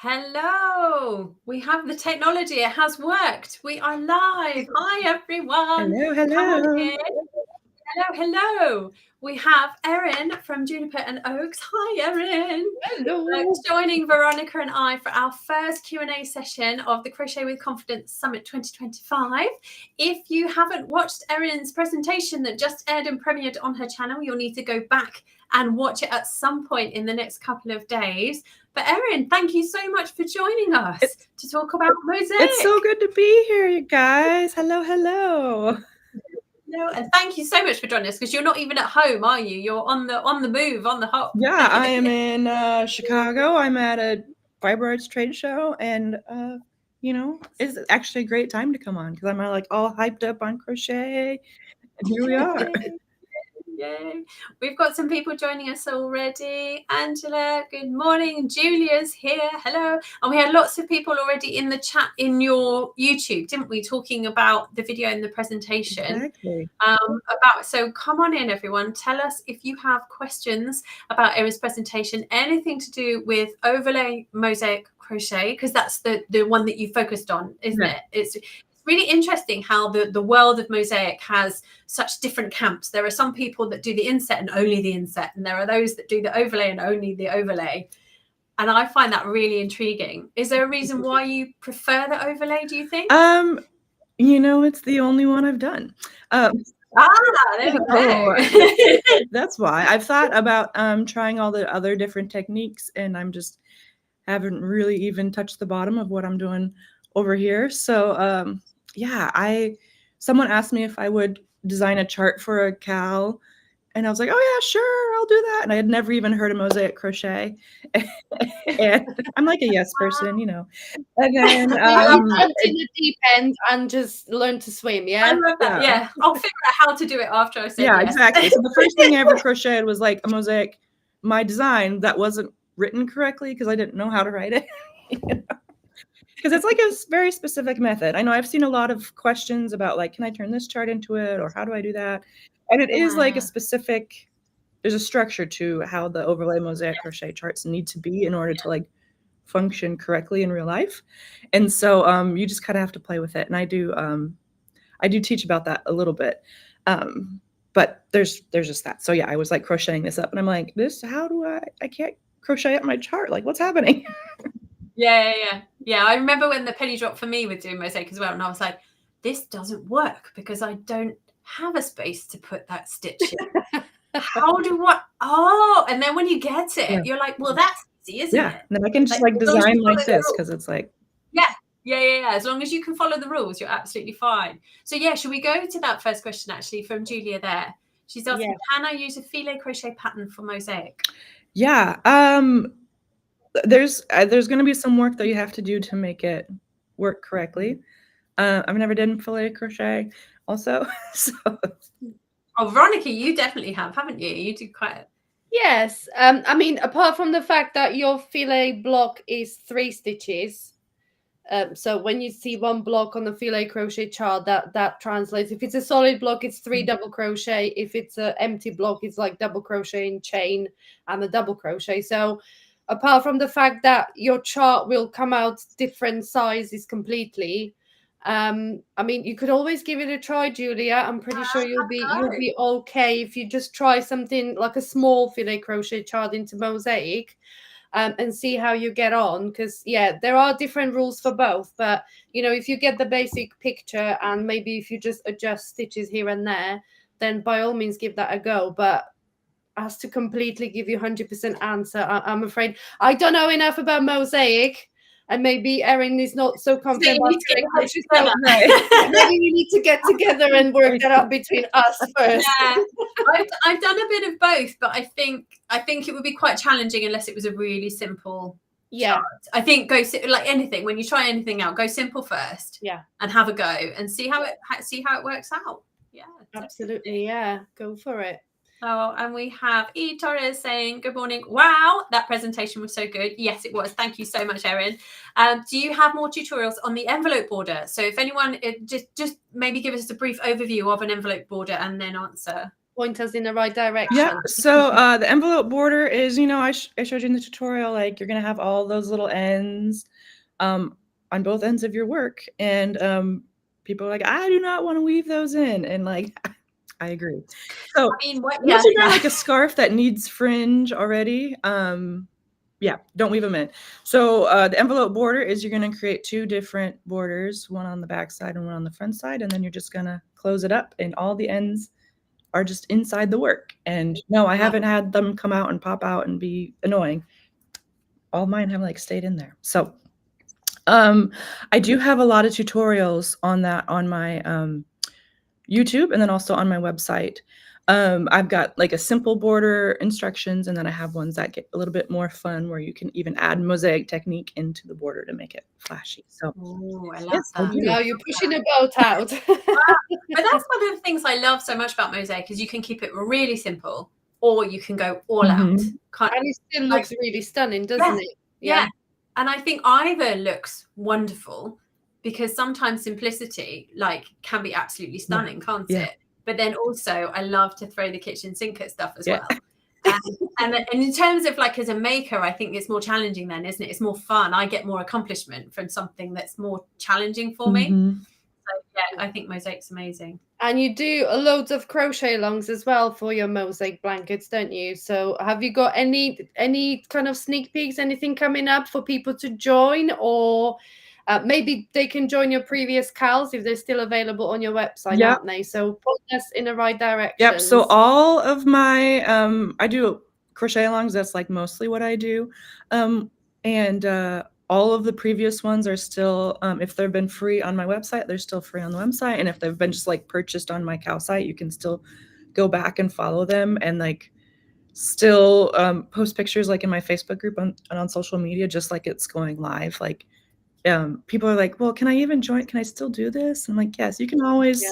Hello. We have the technology. It has worked. We are live. Hi, everyone. Hello. Come on in. Hello. We have Erin from Juniper and Oakes. Hi, Erin. Hello. Joining Veronika and I for our first Q&A session of the Crochet with Confidence Summit 2025. If you haven't watched Erin's presentation that just aired and premiered on her channel, you'll need to go back and watch it at some point in the next couple of days. But Erin, thank you so much for joining us to talk about Mosaic. It's so good to be here, you guys. Hello. No, and thank you so much for joining us, because you're not even at home, are you? You're on the move, on the hop. Yeah, I am in Chicago. I'm at a fiber arts trade show, and it's actually a great time to come on because I'm like all hyped up on crochet, and here we are. Yay. We've got some people joining us already. Angela, good morning. Julia's here. Hello. And we had lots of people already in the chat in your YouTube, didn't we? Talking about the video and the presentation. Exactly. So come on in, everyone. Tell us if you have questions about Erin's presentation, anything to do with overlay, mosaic, crochet, because that's the one that you focused on, isn't it? It's really interesting how the world of mosaic has such different camps. There are some people that do the inset and only the inset, and there are those that do the overlay and only the overlay. And I find that really intriguing. Is there a reason why you prefer the overlay, do you think? It's the only one I've done. There we go. That's why. I've thought about trying all the other different techniques, and I'm just haven't really even touched the bottom of what I'm doing over here. So someone asked me if I would design a chart for a cowl, and I was like, oh yeah, sure, I'll do that. And I had never even heard of mosaic crochet. And I'm like a yes person, And then jumped in the deep end and just learned to swim. Yeah, I love that. Yeah, I'll figure out how to do it after I say yes. Exactly. So the first thing I ever crocheted was like a mosaic, my design that wasn't written correctly because I didn't know how to write it. Because it's like a very specific method. I know I've seen a lot of questions about like, can I turn this chart into it, or how do I do that? And it is like a specific, there's a structure to how the overlay mosaic crochet charts need to be in order to like function correctly in real life. And so you just kind of have to play with it. And I do teach about that a little bit. But there's just that. So yeah, I was like crocheting this up, and I'm like, I can't crochet up my chart. Like, what's happening? Yeah. I remember when the penny dropped for me with doing mosaic as well, and I was like, this doesn't work because I don't have a space to put that stitch in. And then when you get it, you're like, well, that's easy, isn't it? And then I can just like design like this because it's like yeah. As long as you can follow the rules, you're absolutely fine. So yeah, should we go to that first question actually from Julia there? She's asking, can I use a filet crochet pattern for mosaic? Yeah. There's going to be some work that you have to do to make it work correctly. I've never done filet crochet also. So. Oh, Veronika, you definitely have, haven't you? You do quite a... Yes. I mean, apart from the fact that your filet block is 3 stitches. So when you see one block on the filet crochet chart, that translates. If it's a solid block, it's 3 double crochet. If it's an empty block, it's like double crochet in chain and a double crochet. So apart from the fact that your chart will come out different sizes completely, I mean, you could always give it a try, Julia. I'm pretty sure you'll be okay if you just try something like a small filet crochet chart into mosaic, and see how you get on. Because there are different rules for both, but if you get the basic picture and maybe if you just adjust stitches here and there, then by all means give that a go. But as to completely give you 100% answer, I'm afraid I don't know enough about mosaic, and maybe Erin is not so confident. Maybe we need to get together and work that out between us first. Yeah, I've done a bit of both, but I think it would be quite challenging unless it was a really simple chart. I think like anything, when you try anything out, go simple first. And have a go and see how it works out. Yeah, absolutely. Yeah, go for it. Oh, and we have E. Torres saying, good morning. Wow, that presentation was so good. Yes, it was. Thank you so much, Erin. Do you have more tutorials on the envelope border? So if anyone, just maybe give us a brief overview of an envelope border and then answer point us in the right direction. Yeah. So the envelope border is, I showed you in the tutorial, like you're going to have all those little ends on both ends of your work. And people are like, I do not want to weave those in. And like, I agree. So unless you're doing like a scarf that needs fringe already, yeah, don't weave them in. So the envelope border is you're going to create 2 different borders, one on the back side and one on the front side. And then you're just going to close it up and all the ends are just inside the work. And no, I haven't had them come out and pop out and be annoying. All mine have like stayed in there. So I do have a lot of tutorials on that on my YouTube and then also on my website. I've got like a simple border instructions, and then I have ones that get a little bit more fun where you can even add mosaic technique into the border to make it flashy. So I love that. Now you're pushing a boat out. But that's one of the things I love so much about mosaic is you can keep it really simple, or you can go all out. And it still looks really stunning, doesn't it? Yeah. And I think either looks wonderful, because sometimes simplicity like can be absolutely stunning, can't it? But then also I love to throw the kitchen sink at stuff as well. And in terms of like as a maker, I think it's more challenging then, isn't it? It's more fun. I get more accomplishment from something that's more challenging for me. So yeah, I think mosaic's amazing. And you do loads of crochet alongs as well for your mosaic blankets, don't you? So have you got any kind of sneak peeks, anything coming up for people to join, or maybe they can join your previous CALs if they're still available on your website, aren't they? So point us in the right direction. Yep. So all of my, I do crochet alongs. That's like mostly what I do. And all of the previous ones are still, if they've been free on my website, they're still free on the website. And if they've been just like purchased on my CAL site, you can still go back and follow them and like still post pictures like in my Facebook group and on social media, just like it's going live. Like people are like, well, can I even join? Can I still do this? I'm like, yes, you can always.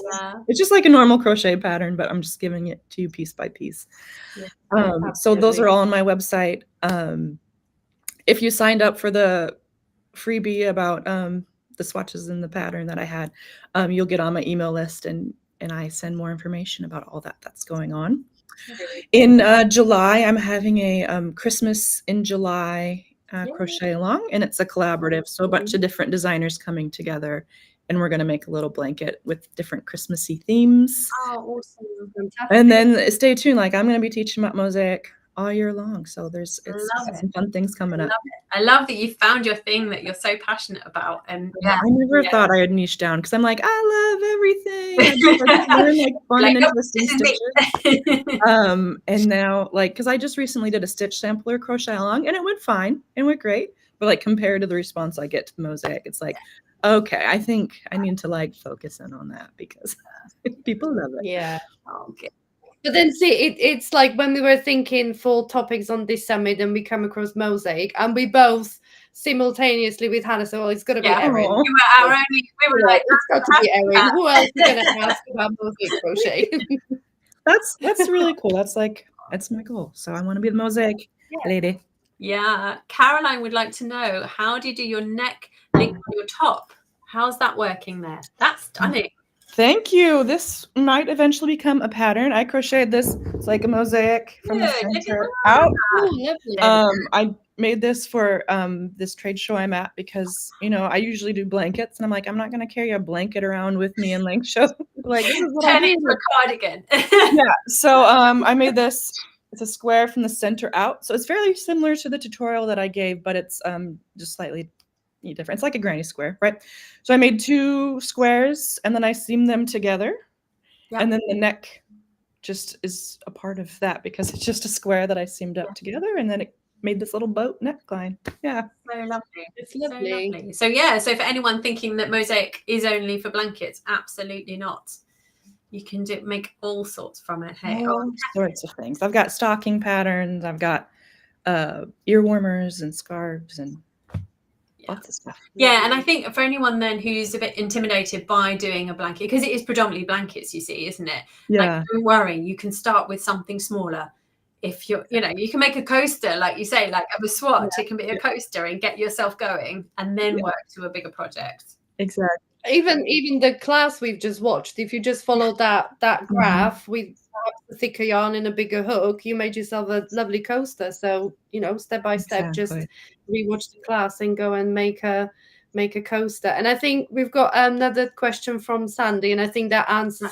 It's just like a normal crochet pattern, but I'm just giving it to you piece by piece. So those are all on my website. If you signed up for the freebie about the swatches and the pattern that I had, you'll get on my email list, and I send more information about all that's going on. In July, I'm having a Christmas in July crochet along, and it's a collaborative, so a bunch of different designers coming together, and we're going to make a little blanket with different Christmassy themes. Oh, awesome. And then stay tuned, like I'm going to be teaching about mosaic all year long, so there's some fun things coming up. I love that you found your thing that you're so passionate about. And I never thought I would niche down, because I'm like, I love everything. I just learn like fun and interesting stitches. And now, like, because I just recently did a stitch sampler crochet along, and it went fine and went great, but like compared to the response I get to mosaic, it's like, okay, I think I need to like focus in on that because people love it. Yeah. Okay. But then see, it's like when we were thinking for topics on this summit, and we come across mosaic, and we both simultaneously with Hannah said, well, it's got to be Erin. You were our only, we were like, it's got to be Erin. Who else is going to ask about mosaic crochet? That's really cool. That's my goal. So I want to be the mosaic lady. Yeah. Caroline would like to know, how do you do your neck link on your top? How's that working there? That's stunning. Thank you. This might eventually become a pattern. I crocheted this. It's like a mosaic from the center out. I made this for this trade show I'm at, because I usually do blankets, and I'm like, I'm not going to carry a blanket around with me and like show like this is what turn it into a cardigan. So I made this. It's a square from the center out, so it's fairly similar to the tutorial that I gave, but it's just slightly different. It's like a granny square, right? So I made 2 squares, and then I seamed them together, and then the neck just is a part of that, because it's just a square that I seamed up together, and then it made this little boat neckline. Yeah, so lovely. It's lovely. So so for anyone thinking that mosaic is only for blankets, absolutely not. You can make all sorts from it. Hey, all sorts of things. I've got stocking patterns. I've got ear warmers and scarves and lots of stuff. Yeah, and I think for anyone then who's a bit intimidated by doing a blanket, because it is predominantly blankets, you see, isn't it? Yeah. Like, don't worry, you can start with something smaller. If you're, you can make a coaster, like you say, like of a swatch, it can be a coaster, and get yourself going, and then work to a bigger project. Exactly. even the class we've just watched, if you just follow that graph with a thicker yarn and a bigger hook, you made yourself a lovely coaster. So, you know, step by step, just rewatch the class and go and make a coaster. And I think we've got another question from Sandy, and I think that answers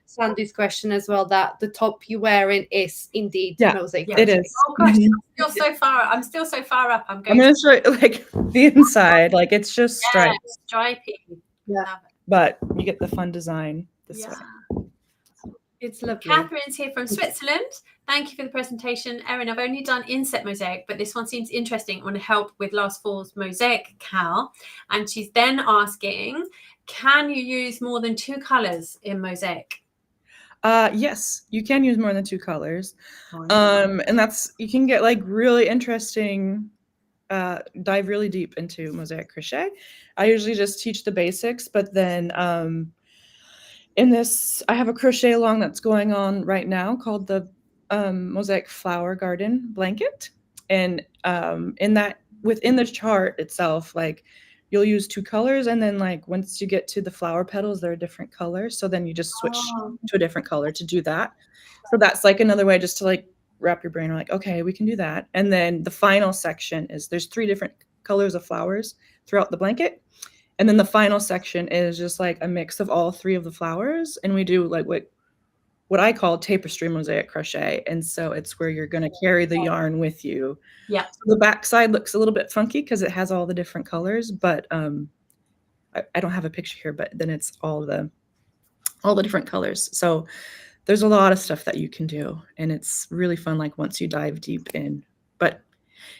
Sandy's question as well, that the top you're wearing is indeed mosaic. Yeah, it is. Oh gosh, I'm still so far up. I'm gonna show you, like, the inside, like, it's just stripes. Stripy. Yeah. But you get the fun design this way. It's lovely. Catherine's here from Switzerland. Thank you for the presentation. Erin, I've only done inset mosaic, but this one seems interesting. I want to help with last fall's mosaic cowl. And she's then asking, can you use more than 2 colors in mosaic? Yes, you can use more than 2 colors. And that's, you can get like really interesting, dive really deep into mosaic crochet. I usually just teach the basics, but then in this, I have a crochet along that's going on right now called the Mosaic Flower Garden Blanket. And in that, within the chart itself, like, you'll use 2 colors, and then like once you get to the flower petals, they're a different color. So then you just switch to a different color to do that. So that's like another way just to like wrap your brain, like, okay, we can do that. And then the final section is there's 3 different colors of flowers throughout the blanket. And then the final section is just like a mix of all 3 of the flowers. And we do like what I call tapestry mosaic crochet. And so it's where you're going to carry the yarn with you. Yeah. So the back side looks a little bit funky because it has all the different colors, but I don't have a picture here, but then it's all the different colors. So there's a lot of stuff that you can do, and it's really fun, like, once you dive deep in. But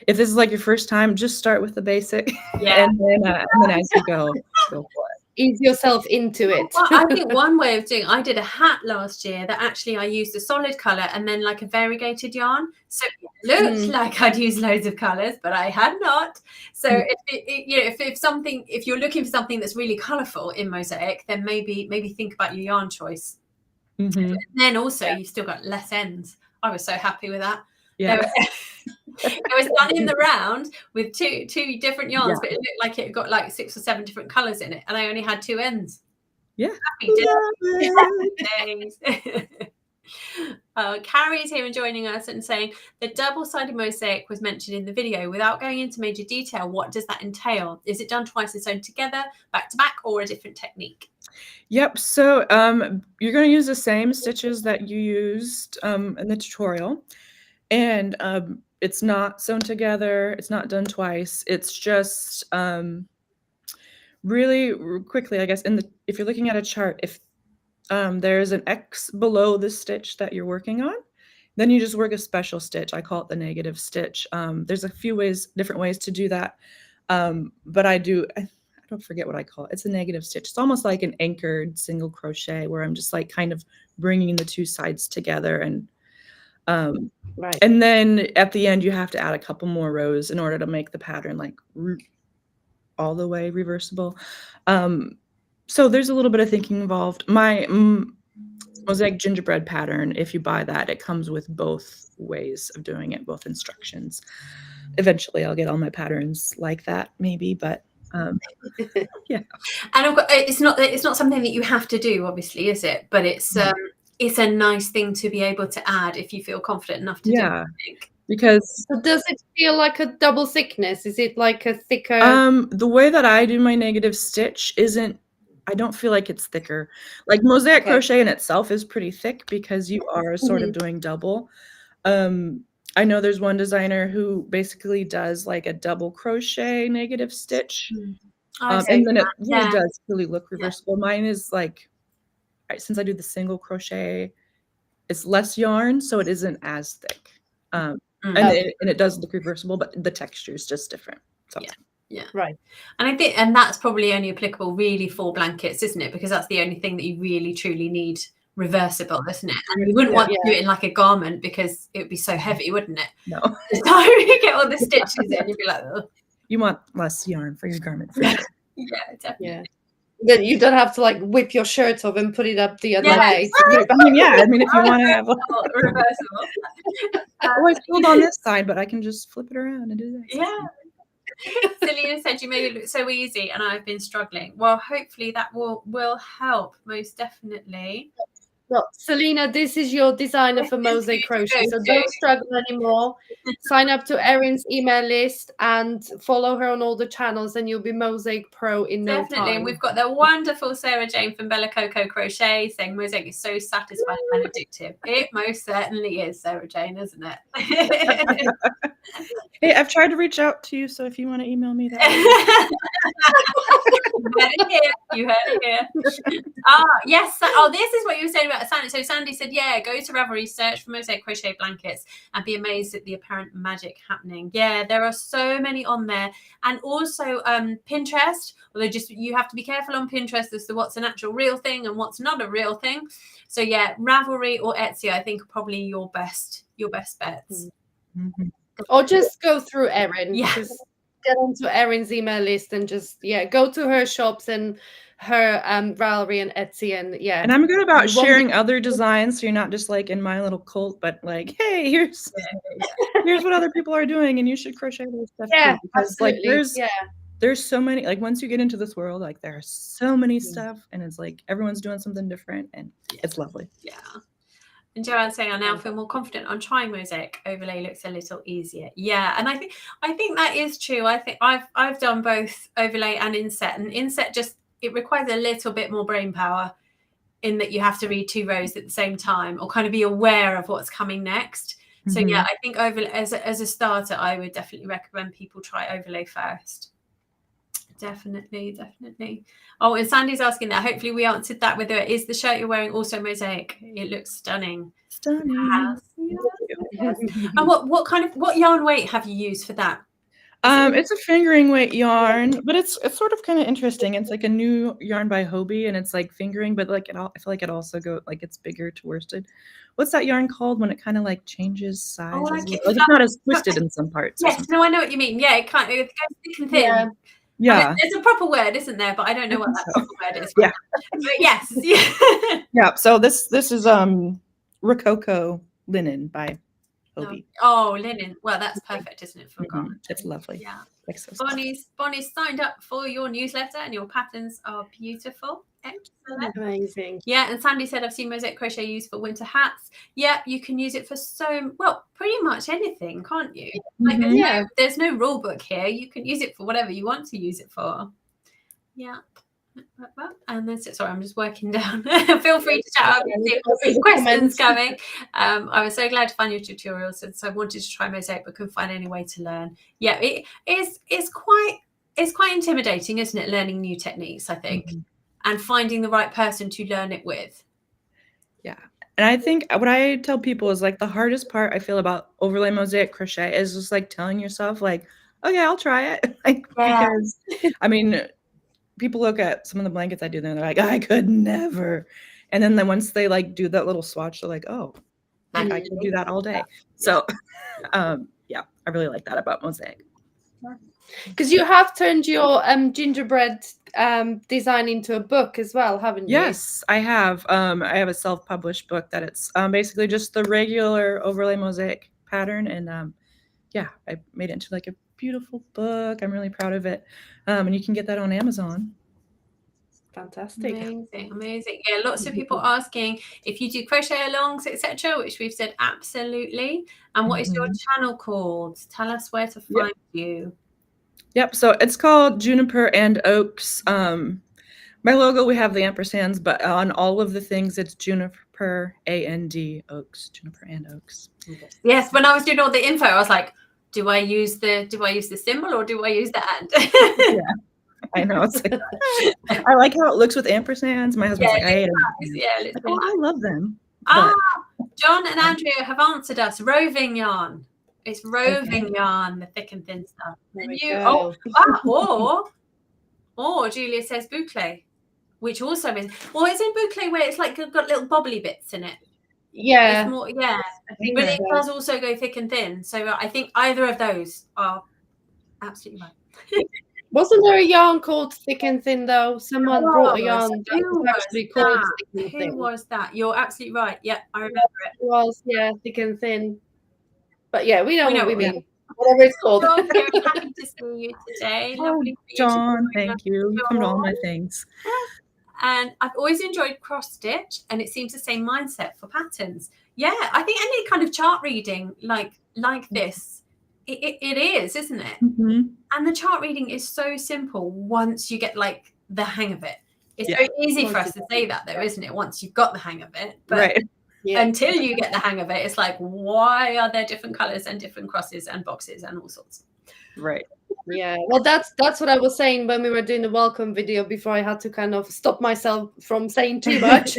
if this is like your first time, just start with the basic, and then as you go for it. Ease yourself into it. Well, I think one way of doing, I did a hat last year that actually I used a solid color and then like a variegated yarn. So it looked like I'd used loads of colors, but I had not. So if you're looking for something that's really colorful in mosaic, then maybe think about your yarn choice. And then also you've still got less ends. I was so happy with that. Yeah. It was done in the round with two different yarns, but it looked like it got like 6 or 7 different colors in it, and I only had 2 ends. Yeah. Happy days. Carrie's here and joining us and saying the double-sided mosaic was mentioned in the video. Without going into major detail, what does that entail? Is it done twice and sewn together, back to back, or a different technique? Yep. So you're going to use the same stitches that you used in the tutorial. And it's not sewn together. It's not done twice. It's just really quickly, I guess, if you're looking at a chart, if there's an X below the stitch that you're working on, then you just work a special stitch. I call it the negative stitch. There's a few different ways to do that. But I don't forget what I call it. It's a negative stitch. It's almost like an anchored single crochet where I'm just like kind of bringing the 2 sides together, and and then at the end you have to add a couple more rows in order to make the pattern like all the way reversible. So there's a little bit of thinking involved. My Mosaic gingerbread pattern, if you buy that, it comes with both ways of doing it, both instructions. Eventually I'll get all my patterns like that, maybe, but yeah. And it's not something that you have to do, obviously, is it? But it's a nice thing to be able to add if you feel confident enough to do it, I think. Because does it feel like a double thickness? Is it like a thicker? The way that I do my negative stitch I don't feel like it's thicker. Like mosaic crochet in itself is pretty thick because you are sort of doing double. I know there's one designer who basically does like a double crochet negative stitch. And then it really does really look reversible. Mine is like, since I do the single crochet, it's less yarn, so it isn't as thick. And it does look reversible, but the texture is just different. So. Yeah. Right. And I think, and that's probably only applicable really for blankets, isn't it? Because that's the only thing that you really truly need reversible, isn't it? And you wouldn't want to do it in like a garment because it would be so heavy, wouldn't it? No. So you get all the stitches in, you'd be like, oh. You want less yarn for your garment. Yeah, definitely. Yeah. Then you don't have to like whip your shirt off and put it up the other way. I mean, if you want to have reversible. I always build on this side, but I can just flip it around and do that. Yeah. Selena said you made it look so easy and I've been struggling. Well, hopefully that will help, most definitely. Well, Selena, this is your designer for Mosaic Crochet, so don't struggle anymore. Sign up to Erin's email list and follow her on all the channels, and you'll be Mosaic Pro in no Definitely. time. And we've got the wonderful Sarah Jane from Bella Coco Crochet saying Mosaic is so satisfying and addictive. It most certainly is, Sarah Jane, isn't it? Hey, I've tried to reach out to you, so if you want to email me that. You heard it here. Yes. This is what you were saying about Sandy. So Sandy said, yeah, go to Ravelry, search for Mosaic crochet blankets and be amazed at the apparent magic happening. Yeah, there are so many on there. And also Pinterest, although you have to be careful on Pinterest as to what's an actual real thing and what's not a real thing. So yeah, Ravelry or Etsy, I think, are probably your best bets. Mm-hmm. Or just go through Erin. Yeah. Just get onto Erin's email list and just go to her shops and her Ravelry and Etsy, and And I'm good about sharing other designs, so you're not just like in my little cult, but like, hey, here's what other people are doing, and you should crochet those stuff too. Because absolutely. Like there's so many, like once you get into this world, like there are so many stuff, and it's like everyone's doing something different, and it's lovely. Yeah. And Joanne saying, I now feel more confident on trying Mosaic. Overlay looks a little easier. Yeah, and I think that is true. I think I've done both overlay and inset, and inset it requires a little bit more brain power in that you have to read 2 rows at the same time or kind of be aware of what's coming next. So yeah, I think overlay as a starter, I would definitely recommend people try overlay first. Definitely. Oh, and Sandy's asking that. Hopefully we answered that. Whether it is the shirt you're wearing also Mosaic. It looks stunning. Yes. And what yarn weight have you used for that? It's a fingering weight yarn, but it's sort of kind of interesting. It's like a new yarn by Hobie, and it's like fingering, but like I feel like it also it's bigger to worsted. What's that yarn called when it kind of like changes size? Oh, like it's not as twisted in some parts. Yes, no, I know what you mean. Yeah, it goes thick and thin. Yeah. I mean, there's a proper word, isn't there? But I don't know what that proper word is. Yeah. But yes. Yeah. So this is Rococo linen by Hobie. Oh, linen. Well, that's perfect, isn't it? For garment. It's lovely. Yeah. So Bonnie's signed up for your newsletter, and your patterns are beautiful. Excellent. Amazing. Yeah, and Sandy said, I've seen Mosaic crochet used for winter hats. Yeah, you can use it for pretty much anything, can't you? Like there's no rule book here. You can use it for whatever you want to use it for. Yeah. And that's it. Sorry, I'm just working down. Feel free to chat up and see questions coming. I was so glad to find your tutorial since I wanted to try Mosaic but couldn't find any way to learn. Yeah, it's quite intimidating, isn't it? Learning new techniques, I think. And finding the right person to learn it with. Yeah. And I think what I tell people is like the hardest part I feel about overlay Mosaic crochet is just like telling yourself like, okay, I'll try it. Because I mean, people look at some of the blankets I do, and they're like, I could never. And then once they like do that little swatch, they're like, oh, like, I could do that all day. So I really like that about Mosaic. Because you have turned your gingerbread design into a book as well, haven't you? Yes, I have. I have a self-published book that it's basically just the regular overlay Mosaic pattern, and I made it into like a beautiful book. I'm really proud of it, and you can get that on Amazon. Fantastic. Amazing. Yeah, lots of people asking if you do crochet alongs, etc., which we've said absolutely. And what is your channel called? Tell us where to find you. Yep, so it's called Juniper and Oakes. My logo, we have the ampersands, but on all of the things, it's Juniper and Oakes. Juniper and Oakes. Yes, when I was doing all the info, I was like, do I use the symbol or do I use the and? Yeah, I know. It's like, I like how it looks with ampersands. My husband's like, I hate it. I love them. John and Andrea have answered us. Roving yarn. It's roving yarn, the thick and thin stuff. Or Julia says boucle, which also is. Well, it's in boucle where it's like got little bobbly bits in it. Yeah. It's more, but it does also go thick and thin. So I think either of those are absolutely right. Wasn't there a yarn called Thick and Thin though? Someone brought a yarn that was actually called Thick and Thin. Who was that? You're absolutely right. Yeah, I remember it. It was, Thick and Thin. But yeah, we know what we mean. whatever it's called. Dawn, very happy to see you today. Oh, Lovely for you to Dawn, join thank us. you. You come to all my Dawn. things. And I've always enjoyed cross stitch, and it seems the same mindset for patterns. Yeah, I think any kind of chart reading like this, it is, isn't it? Mhm. And the chart reading is so simple once you get like the hang of it. It's Yeah. very easy for us to say that though, isn't it? Once you've got the hang of it. But Right. Yeah. until you get the hang of it, it's like, why are there different colors and different crosses and boxes and all sorts? Right. Yeah, well, that's what I was saying when we were doing the welcome video before I had to kind of stop myself from saying too much.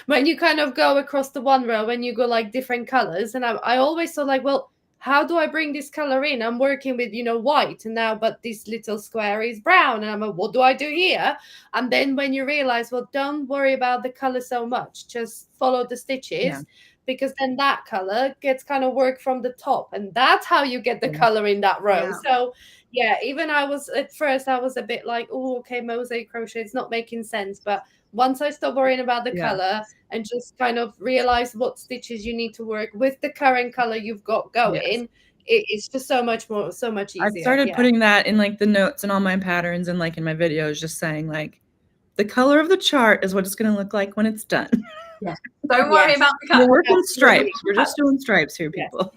When you kind of go across the one row, when you go like different colors, and I always thought like, well, how do I bring this color in? I'm working with, white, and now, but this little square is brown, and I'm like, what do I do here? And then when you realize, well, don't worry about the color so much, just follow the stitches. Yeah. Because then that color gets kind of work from the top, and that's how you get the color in that row. Yeah. So yeah, even at first I was a bit like, oh, okay, mosaic crochet, it's not making sense. But once I stopped worrying about the color and just kind of realized what stitches you need to work with the current color you've got going, it's just so much easier. I've started putting that in like the notes and all my patterns and like in my videos, just saying like the color of the chart is what it's going to look like when it's done. Yeah. Don't worry about the color. We're working stripes. We're just doing stripes here, people.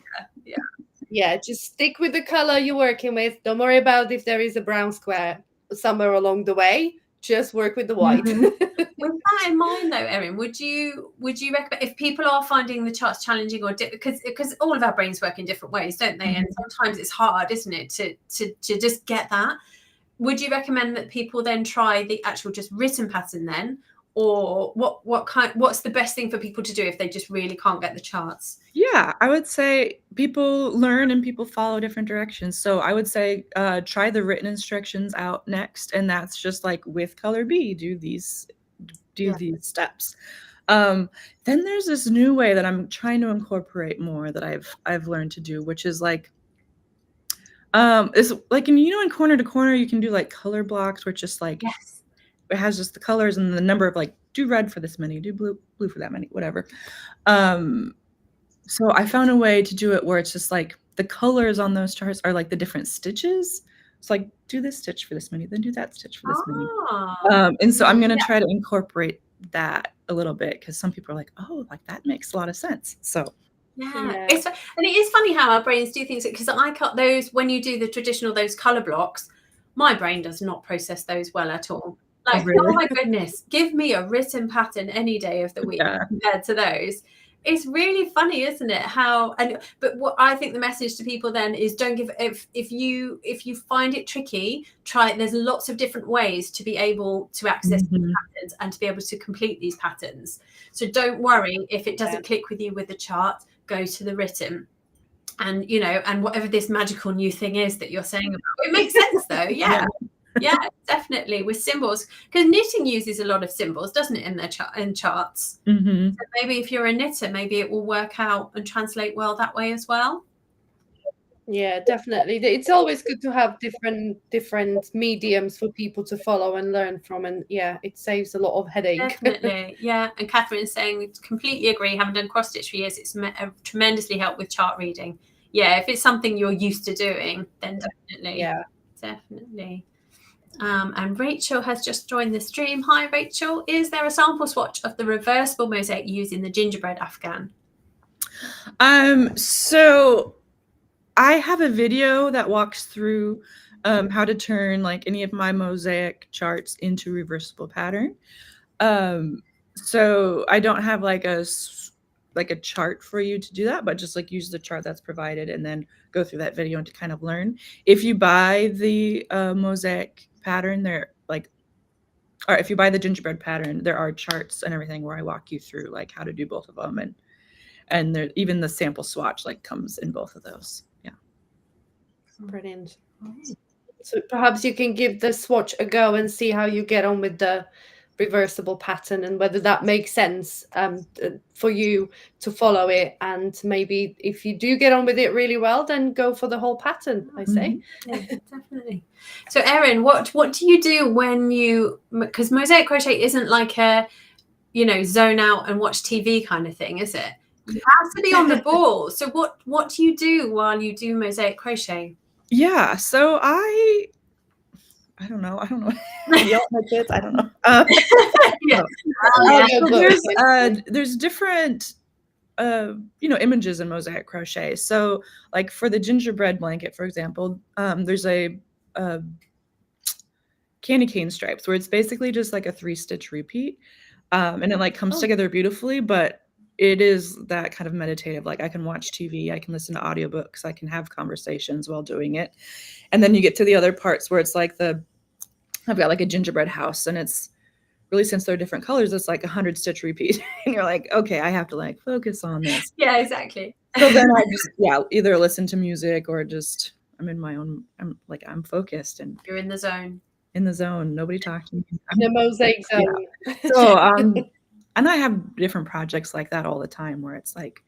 Yeah, just stick with the color you're working with. Don't worry about if there is a brown square somewhere along the way. Just work with the white. With that in mind, though, Erin, would you recommend, if people are finding the charts challenging or because all of our brains work in different ways, don't they? And sometimes it's hard, isn't it, to just get that? Would you recommend that people then try the actual just written pattern then? Or what's the best thing for people to do if they just really can't get the charts? Yeah, I would say people learn and people follow different directions. So I would say try the written instructions out next, and that's just like with color B, do these steps. Then there's this new way that I'm trying to incorporate more that I've learned to do, which is like it's like in corner to corner you can do like color blocks, where it's just like it has just the colors and the number of like, do red for this many, do blue for that many, whatever. So I found a way to do it where it's just like the colors on those charts are like the different stitches. It's like, do this stitch for this many, then do that stitch for this many. And so I'm going to try to incorporate that a little bit, because some people are like, oh, like that makes a lot of sense. So and it is funny how our brains do things, because I cut those when you do the traditional those color blocks. My brain does not process those well at all. Like, oh my goodness, give me a written pattern any day of the week compared to those. It's really funny, isn't it? But what I think the message to people then is, don't give, if you find it tricky, try it. There's lots of different ways to be able to access these patterns and to be able to complete these patterns. So don't worry if it doesn't click with you with the chart, go to the written. And and whatever this magical new thing is that you're saying about, it makes sense though. Yeah, definitely, with symbols, because knitting uses a lot of symbols, doesn't it, in charts? So maybe if you're a knitter, maybe it will work out and translate well that way as well. Yeah, definitely. It's always good to have different mediums for people to follow and learn from, and it saves a lot of headache. Definitely, yeah. And Catherine's saying, completely agree. Having done cross stitch for years, it's tremendously helped with chart reading. Yeah, if it's something you're used to doing, then definitely. Yeah, definitely. And Rachel has just joined the stream. Hi, Rachel. Is there a sample swatch of the reversible mosaic using the gingerbread afghan? So I have a video that walks through how to turn like any of my mosaic charts into reversible pattern. So I don't have like a chart for you to do that, but just like use the chart that's provided and then go through that video and to kind of learn. If you buy the mosaic pattern, or if you buy the gingerbread pattern, there are charts and everything where I walk you through like how to do both of them, and there, even the sample swatch like comes in both of those. Yeah. Brilliant. So perhaps you can give the swatch a go and see how you get on with the reversible pattern and whether that makes sense for you to follow it, and maybe if you do get on with it really well, then go for the whole pattern, I say. Yeah, definitely. So Erin, what do you do when because mosaic crochet isn't like a zone out and watch TV kind of thing, is it? You have to be on the ball. So what do you do while you do mosaic crochet? Yeah, so I don't know. Yell at my kids. I don't know. Yeah. There's different images in mosaic crochet. So like for the gingerbread blanket, for example, there's a candy cane stripes where it's basically just like a 3-stitch repeat, and it like comes together beautifully, but it is that kind of meditative. Like I can watch TV, I can listen to audiobooks, I can have conversations while doing it. And then you get to the other parts where it's like I've got like a gingerbread house, and it's really, since they're different colors, it's like 100-stitch repeat. And you're like, okay, I have to like focus on this. Yeah, exactly. So then I just either listen to music or just I'm in my own. I'm focused and you're in the zone. In the zone, nobody talking. In the mosaic zone. Yeah. So and I have different projects like that all the time where it's like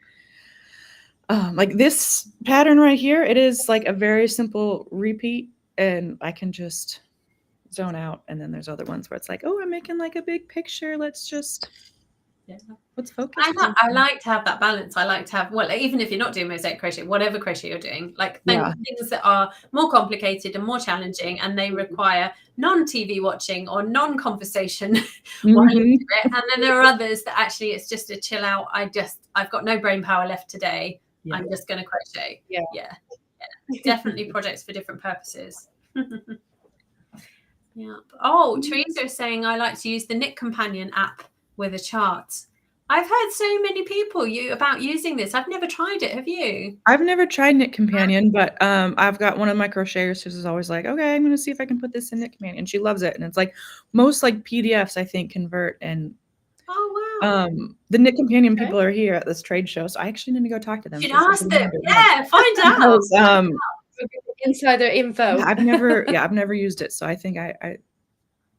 this pattern right here. It is like a very simple repeat, and I can just zone out. And then there's other ones where it's like, oh, I'm making like a big picture. Let's focus. I like to have that balance. I like to have, well, even if you're not doing mosaic crochet, whatever crochet you're doing, like things that are more complicated and more challenging, and they require non-TV watching or non-conversation while you do it. And then there are others that actually it's just a chill out. I've got no brain power left today. Yeah. I'm just going to crochet. Yeah. Definitely projects for different purposes. Yeah. Oh, Teresa is saying I like to use the Knit Companion app with a chart. I've heard so many people about using this. I've never tried it. Have you? I've never tried Knit Companion, but I've got one of my crocheters who's always like, okay, I'm going to see if I can put this in Knit Companion. She loves it. And it's like most like PDFs, I think, convert. And the Knit Companion people are here at this trade show. So I actually need to go talk to them. You should ask them. Yeah, find out. Insider info. Yeah, I've never used it. So I think I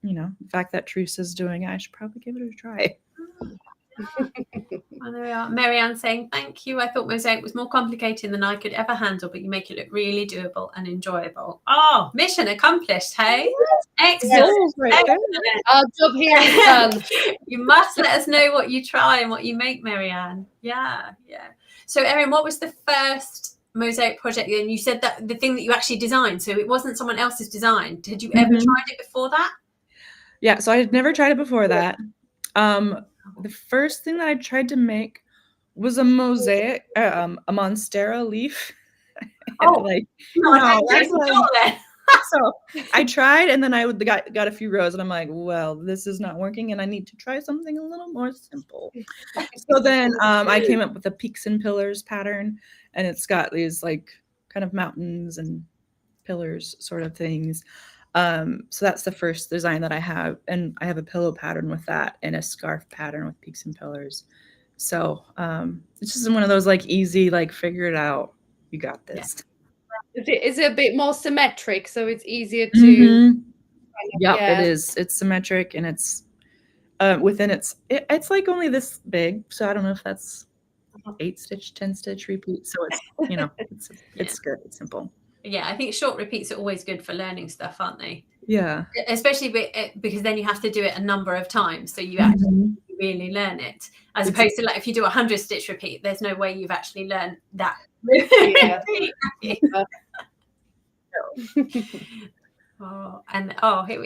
the fact that Teresa's doing it, I should probably give it a try. Well, there we are. Marianne saying, thank you. I thought mosaic was more complicated than I could ever handle, but you make it look really doable and enjoyable. Oh, mission accomplished, hey? Excellent. Yes, our job here is done. You must let us know what you try and what you make, Marianne. Yeah. So, Erin, what was the first mosaic project? And you said that the thing that you actually designed, so it wasn't someone else's design. Did you ever tried it before that? Yeah, so I had never tried it before that. The first thing that I tried to make was a mosaic, a monstera leaf. So I tried, and then I got a few rows, and I'm like, well, this is not working, and I need to try something a little more simple. So then I came up with a peaks and pillars pattern, and it's got these like kind of mountains and pillars sort of things. So that's the first design that I have, and I have a pillow pattern with that and a scarf pattern with peaks and pillars. So it's just one of those like easy, like figure it out, you got this. Is it a bit more symmetric, so it's easier to it is. It's symmetric, and it's within it's like only this big, so I don't know if that's 8-stitch, 10-stitch repeat. So it's it's good, it's simple. Yeah, I think short repeats are always good for learning stuff, aren't they? Yeah. Especially because then you have to do it a number of times, so you actually really learn it. As opposed to like if you do a 100-stitch repeat, there's no way you've actually learned that. Here we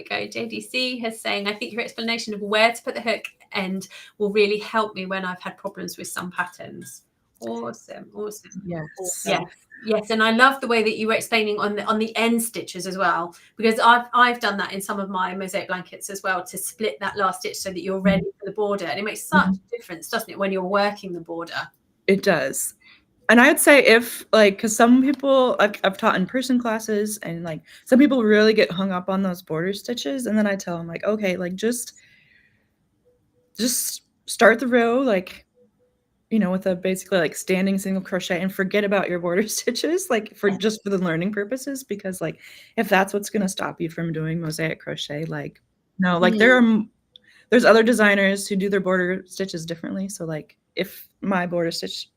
go. JDC is saying, I think your explanation of where to put the hook end will really help me when I've had problems with some patterns. Awesome. Yes, and I love the way that you were explaining on the end stitches as well, because I've done that in some of my mosaic blankets as well, to split that last stitch so that you're ready for the border, and it makes such a difference, doesn't it, when you're working the border? It does. And I would say if because some people I've taught in person classes, and like some people really get hung up on those border stitches, and then I tell them like, okay, like just start the row with a basically like standing single crochet, and forget about your border stitches, like for the learning purposes, because like if that's what's going to stop you from doing mosaic crochet, like no, like there's other designers who do their border stitches differently. So like if my border stitch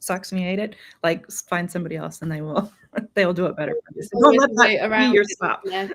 sucks and you hate it, like find somebody else and they will do it better for you. So don't let that be your stop. And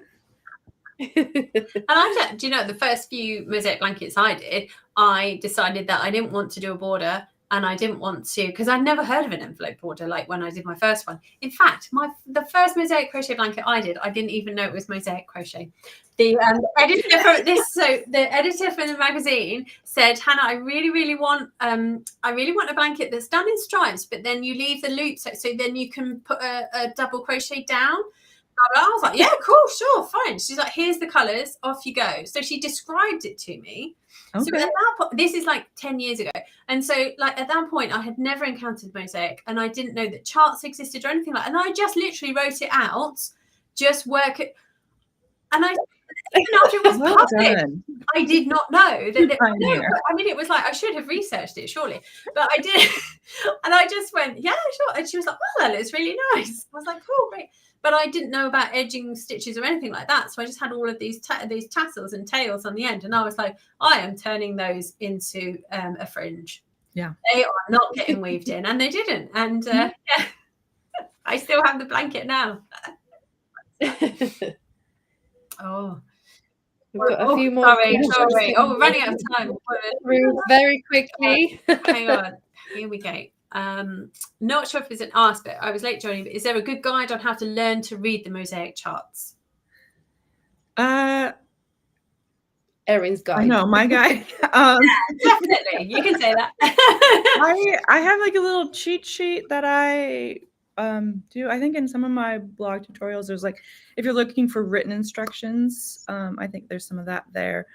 I do the first few mosaic blankets I did, I decided that I didn't want to do a border and I didn't want to, because I'd never heard of an envelope border like when I did my first one. In fact, the first mosaic crochet blanket I didn't even know it was mosaic crochet. The editor for this, so the editor for the magazine said, Hannah, I really want a blanket that's done in stripes, but then you leave the loops so then you can put a double crochet down. I was like, yeah, cool, sure, fine. She's like, here's the colors, off you go. So she described it to me. Okay. So at that point, this is like 10 years ago. And so like at that point, I had never encountered mosaic, and I didn't know that charts existed or anything like that. And I just literally wrote it out, just work it. And even after it was published, I did not know that. I mean, it was like, I should have researched it, surely. But I did. And I just went, yeah, sure. And she was like, well, that looks really nice. I was like, cool, great. But I didn't know about edging stitches or anything like that. So I just had all of these tassels and tails on the end. And I was like, I am turning those into a fringe. Yeah. They are not getting weaved in. And they didn't. And yeah, I still have the blanket now. Oh. We've got a few more. Sorry. Oh, we're running out of time. Very quickly. Hang on. Here we go. Not sure if it's an ask, but I was late joining. But is there a good guide on how to learn to read the mosaic charts? Erin's guide. I know my guide. Yeah, definitely, you can say that. I have like a little cheat sheet that I do. I think in some of my blog tutorials, there's like, if you're looking for written instructions, I think there's some of that there.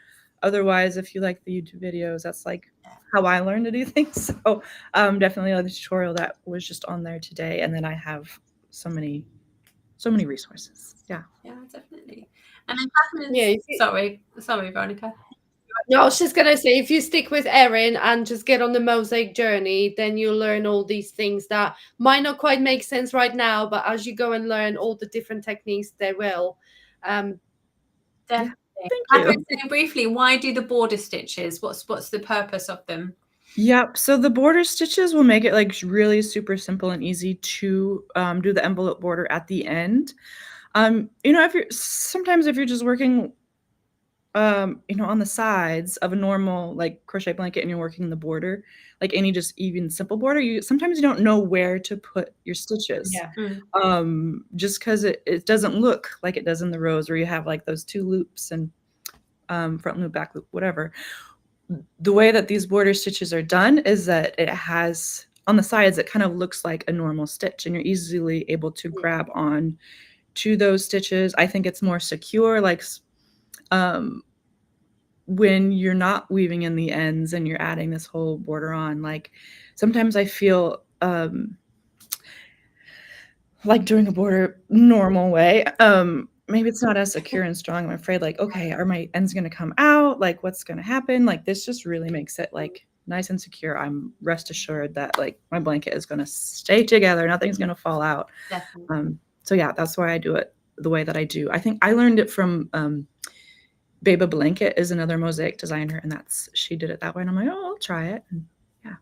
Otherwise, if you like the YouTube videos, that's like how I learned to do things. So definitely like the tutorial that was just on there today. And then I have so many resources. Yeah. Yeah, definitely. And then sorry, Veronika. No, I was just going to say, if you stick with Erin and just get on the mosaic journey, then you'll learn all these things that might not quite make sense right now, but as you go and learn all the different techniques, they will. Definitely. Thank you. Briefly, why do the border stitches? What's the purpose of them? Yep. So the border stitches will make it like really super simple and easy to do the envelope border at the end. If you're just working on the sides of a normal like crochet blanket and you're working the border, like any just even simple border, sometimes you don't know where to put your stitches. Yeah. Just because it doesn't look like it does in the rows where you have like those two loops and front loop, back loop, whatever. The way that these border stitches are done is that it has on the sides, it kind of looks like a normal stitch, and you're easily able to grab on to those stitches. I think it's more secure, like when you're not weaving in the ends and you're adding this whole border on. Like sometimes I feel like doing a border normal way, maybe it's not as secure and strong. I'm afraid like, okay, are my ends going to come out? Like what's going to happen? Like this just really makes it like nice and secure. I'm rest assured that like my blanket is going to stay together. Nothing's going to fall out. So yeah, that's why I do it the way that I do. I think I learned it from Beba Blanket is another mosaic designer, and she did it that way. And I'm like, oh, I'll try it. And yeah.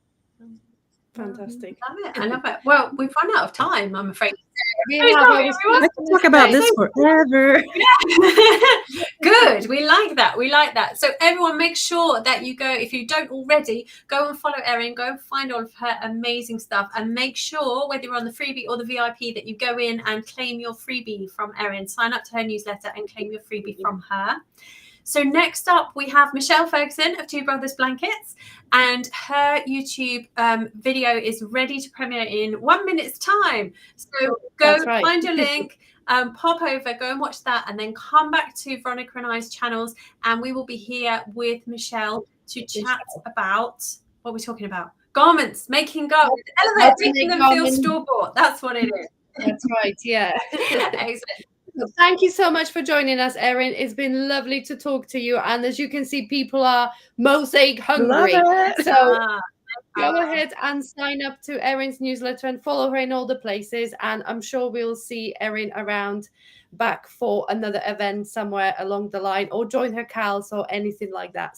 Fantastic. I love it. Well, we've run out of time, I'm afraid. I can talk about this forever. Good. We like that. So everyone, make sure that you go, if you don't already, go and follow Erin, go and find all of her amazing stuff, and make sure whether you're on the freebie or the VIP that you go in and claim your freebie from Erin. Sign up to her newsletter and claim your freebie from her. So next up, we have Michelle Ferguson of Two Brothers Blankets, and her YouTube video is ready to premiere in 1 minute's time. So go find your link, pop over, go and watch that, and then come back to Veronika and I's channels, and we will be here with Michelle to chat about what we're talking about. Garments, making garments, making them feel store-bought. That's what it is. That's right, yeah. Excellent. Thank you so much for joining us, Erin. It's been lovely to talk to you. And as you can see, people are mosaic hungry. So go ahead and sign up to Erin's newsletter and follow her in all the places. And I'm sure we'll see Erin around back for another event somewhere along the line, or join her Cals or anything like that.